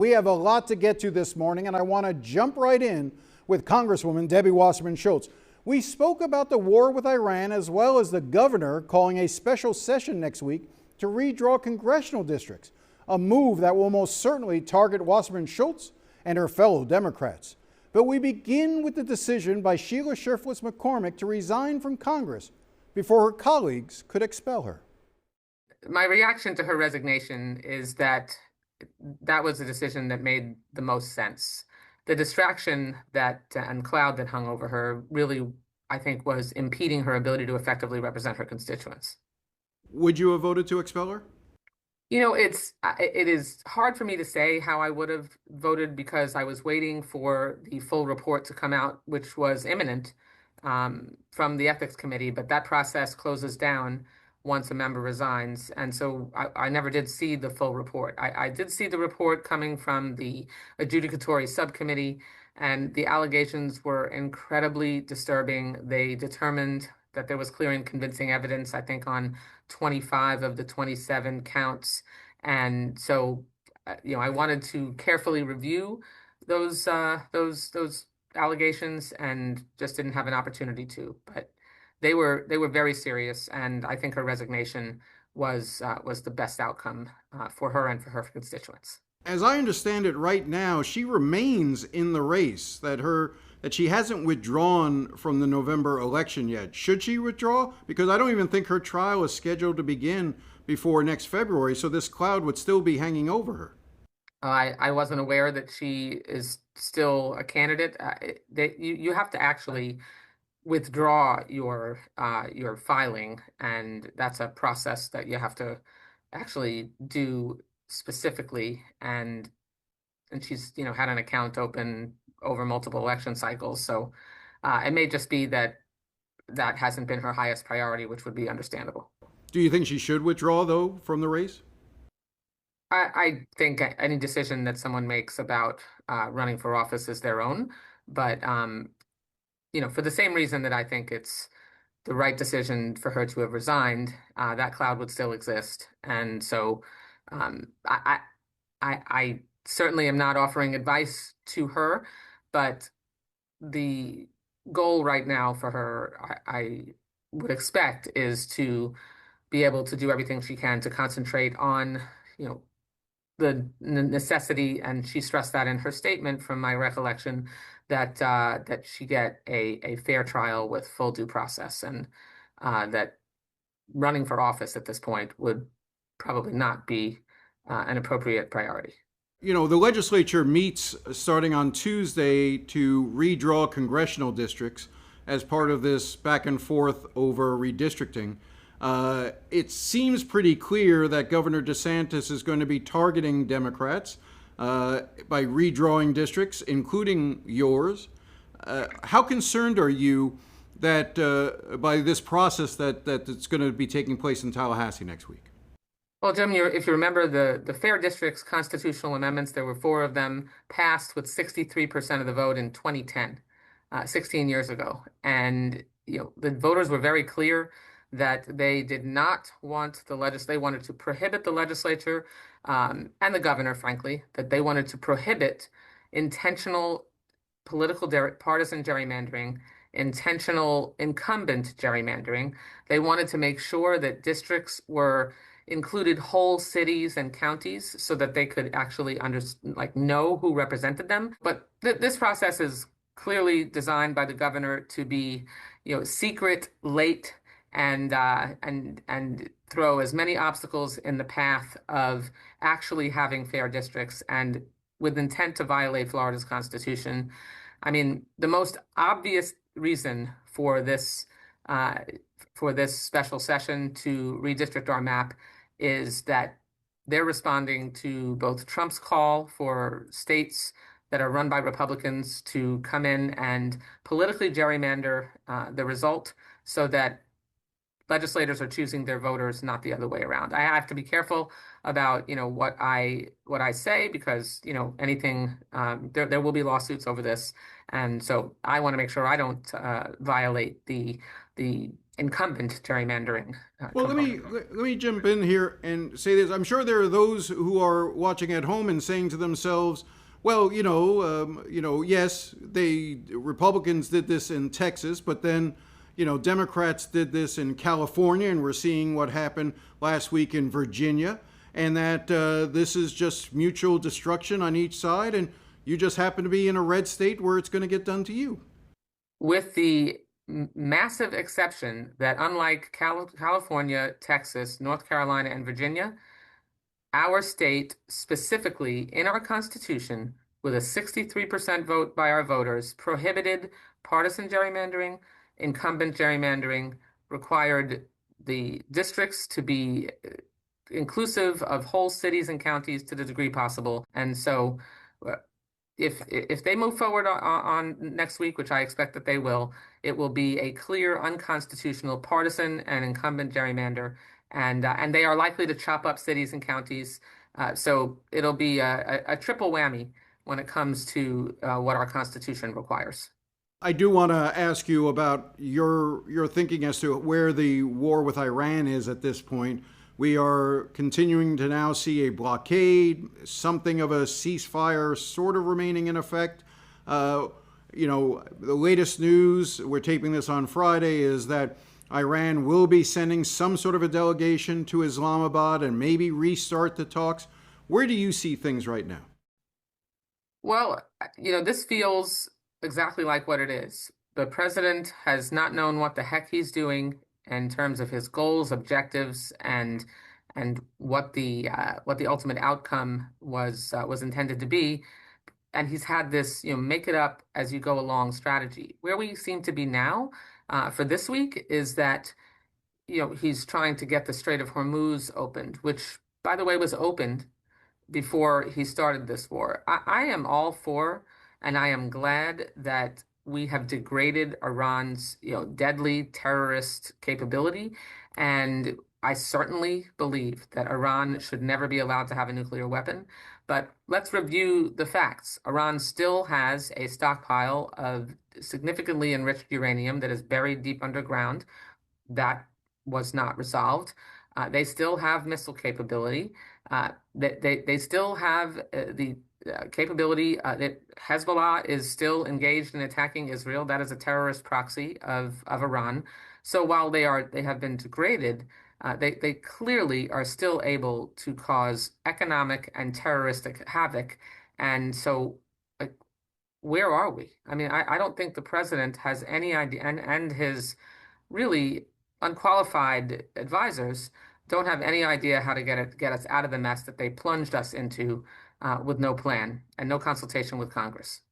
We have a lot to get to this morning, and I want to jump right in with Congresswoman Debbie Wasserman Schultz. We spoke about the war with Iran, as well as the governor calling a special session next week to redraw congressional districts, a move that will most certainly target Wasserman Schultz and her fellow Democrats. But we begin with the decision by Sheila McCormack to resign from Congress before her colleagues could expel her. My reaction to her resignation is that was a decision that made the most sense. The distraction and cloud that hung over her really, I think, was impeding her ability to effectively represent her constituents. Would you have voted to expel her? You know, it is hard for me to say how I would have voted because I was waiting for the full report to come out, which was imminent from the Ethics Committee, but that process closes down once a member resigns. And so I never did see the full report. I did see the report coming from the adjudicatory subcommittee, and the allegations were incredibly disturbing. They determined that there was clear and convincing evidence, I think, on 25 of the 27 counts. And so, I wanted to carefully review those allegations and just didn't have an opportunity to. But they were very serious, and I think her resignation was the best outcome for her and for her constituents. As I understand it right now, she remains in the race, that she hasn't withdrawn from the November election yet. Should she withdraw? Because I don't even think her trial is scheduled to begin before next February, so this cloud would still be hanging over her. I wasn't aware that she is still a candidate. You have to actually withdraw your filing, and that's a process that you have to actually do specifically. And she's had an account open over multiple election cycles, so it may just be that hasn't been her highest priority, which would be understandable. Do you think she should withdraw though from the race? I think any decision that someone makes about running for office is their own, but for the same reason that I think it's the right decision for her to have resigned, that cloud would still exist. And so I certainly am not offering advice to her, but the goal right now for her, I would expect, is to be able to do everything she can to concentrate on, the necessity, and she stressed that in her statement from my recollection, that she get a fair trial with full due process, and that running for office at this point would probably not be an appropriate priority. The legislature meets starting on Tuesday to redraw congressional districts as part of this back and forth over redistricting. It seems pretty clear that Governor DeSantis is going to be targeting Democrats by redrawing districts, including yours. How concerned are you that by this process that it's going to be taking place in Tallahassee next week? Well, Jim, if you remember the Fair Districts constitutional amendments, there were 4 of them passed with 63% of the vote in 2010, 16 years ago. And the voters were very clear that they did not want they wanted to prohibit the legislature and the governor, frankly, that they wanted to prohibit intentional partisan gerrymandering, intentional incumbent gerrymandering. They wanted to make sure that districts included whole cities and counties so that they could actually know who represented them. But this process is clearly designed by the governor to be, secret, late, and throw as many obstacles in the path of actually having fair districts, and with intent to violate Florida's Constitution. I mean, the most obvious reason for this special session to redistrict our map is that they're responding to both Trump's call for states that are run by Republicans to come in and politically gerrymander the result so that legislators are choosing their voters, not the other way around. I have to be careful about what I say, because anything there will be lawsuits over this, and so I want to make sure I don't violate the incumbent gerrymandering Well, let me component. let me jump in here and say this. I'm sure there are those who are watching at home and saying to themselves, "Well, yes, they Republicans did this in Texas, but then, Democrats did this in California, and we're seeing what happened last week in Virginia, and that this is just mutual destruction on each side, and you just happen to be in a red state where it's going to get done to you." With the massive exception that unlike California, Texas, North Carolina, and Virginia, our state specifically in our Constitution, with a 63% vote by our voters, prohibited partisan gerrymandering, incumbent gerrymandering, required the districts to be inclusive of whole cities and counties to the degree possible. And so uh, if they move forward on next week, which I expect that they will, it will be a clear unconstitutional partisan and incumbent gerrymander, and they are likely to chop up cities and counties. So it'll be a triple whammy when it comes to what our Constitution requires. I do want to ask you about your thinking as to where the war with Iran is at this point. We are continuing to now see a blockade, something of a ceasefire sort of remaining in effect. The latest news, we're taping this on Friday, is that Iran will be sending some sort of a delegation to Islamabad and maybe restart the talks. Where do you see things right now? Well, this feels exactly like what it is. The president has not known what the heck he's doing in terms of his goals, objectives, and what the ultimate outcome was intended to be. And he's had this, make it up as you go along strategy. Where we seem to be now, for this week, is that he's trying to get the Strait of Hormuz opened, which, by the way, was opened before he started this war. I am all for, and I am glad that we have degraded Iran's, deadly terrorist capability. And I certainly believe that Iran should never be allowed to have a nuclear weapon. But let's review the facts. Iran still has a stockpile of significantly enriched uranium that is buried deep underground. That was not resolved. They still have missile capability. They still have the capability that Hezbollah is still engaged in attacking Israel. That is a terrorist proxy of Iran. So while they have been degraded, they clearly are still able to cause economic and terroristic havoc. And so, like, where are we? I mean, I don't think the president has any idea, and his really unqualified advisors don't have any idea how to get us out of the mess that they plunged us into with no plan and no consultation with Congress.